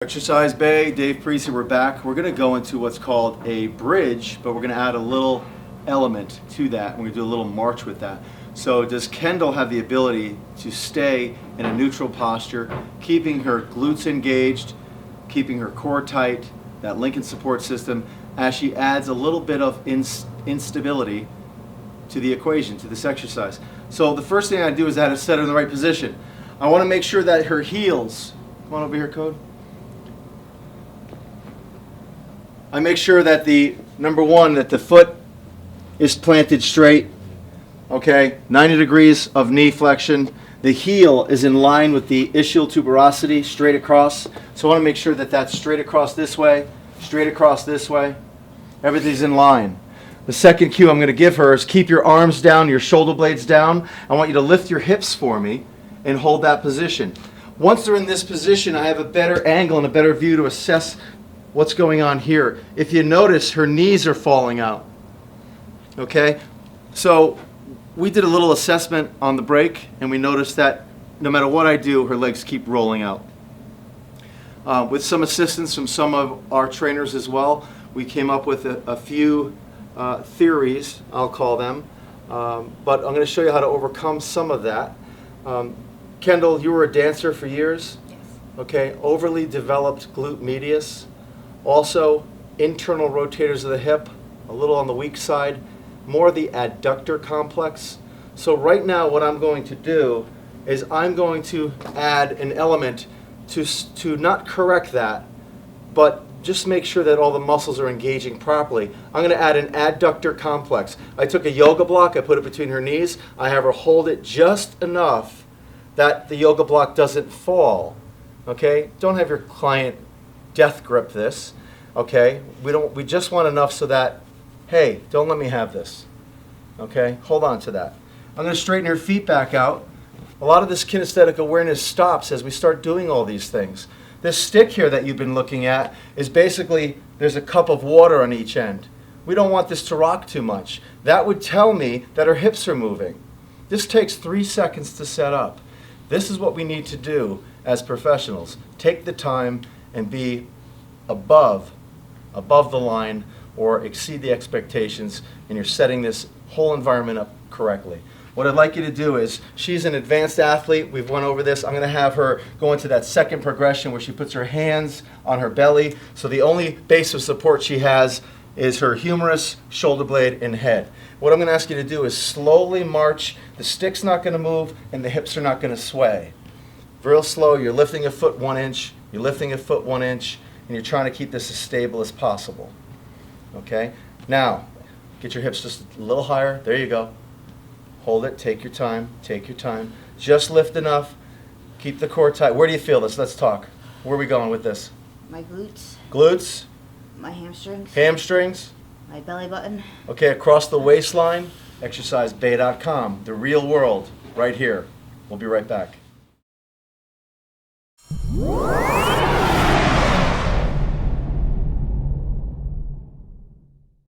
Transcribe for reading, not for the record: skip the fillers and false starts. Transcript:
Exercise Bay, Dave Priestley, we're back. We're going to go into what's called a bridge, but we're going to add a little element to that. We're going to do a little march with that. So does Kendall have the ability to stay in a neutral posture, keeping her glutes engaged, keeping her core tight, that Lincoln support system, as she adds a little bit of instability to the equation, to this exercise. So the first thing I do is I have to set her in the right position. I want to make sure that her heels, come on over here, Code. I make sure that number one, that the foot is planted straight, okay, 90 degrees of knee flexion. The heel is in line with the ischial tuberosity, straight across. So I want to make sure that that's straight across this way, straight across this way. Everything's in line. The second cue I'm going to give her is keep your arms down, your shoulder blades down. I want you to lift your hips for me and hold that position. Once they're in this position, I have a better angle and a better view to assess what's going on here. If you notice, her knees are falling out. Okay? So we did a little assessment on the break, and we noticed that no matter what I do, her legs keep rolling out. With some assistance from some of our trainers as well, we came up with a few theories, I'll call them, but I'm going to show you how to overcome some of that. Kendall, you were a dancer for years? Yes. Okay, overly developed glute medius. Also, internal rotators of the hip, a little on the weak side, more the adductor complex. So right now what I'm going to do is I'm going to add an element to not correct that, but just make sure that all the muscles are engaging properly. I'm going to add an adductor complex. I took a yoga block, I put it between her knees, I have her hold it just enough that the yoga block doesn't fall. Okay? Don't have your client death grip this. Okay? We just want enough so that, hey, don't let me have this. Okay? Hold on to that. I'm going to straighten her feet back out. A lot of this kinesthetic awareness stops as we start doing all these things. This stick here that you've been looking at is basically, there's a cup of water on each end. We don't want this to rock too much. That would tell me that her hips are moving. This takes 3 seconds to set up. This is what we need to do as professionals. Take the time and be above the line or exceed the expectations, and you're setting this whole environment up correctly. What I'd like you to do is, she's an advanced athlete. We've went over this. I'm going to have her go into that second progression where she puts her hands on her belly. So the only base of support she has is her humerus, shoulder blade, and head. What I'm going to ask you to do is slowly march. The stick's not going to move, and the hips are not going to sway. Real slow. You're lifting a foot 1 inch. You're lifting a foot 1 inch, and you're trying to keep this as stable as possible. Okay? Now, get your hips just a little higher. There you go. Hold it. Take your time. Take your time. Just lift enough. Keep the core tight. Where do you feel this? Let's talk. Where are we going with this? My glutes. Glutes? My hamstrings. Hamstrings? My belly button. Okay, across the waistline, exercisebay.com. The real world, right here. We'll be right back.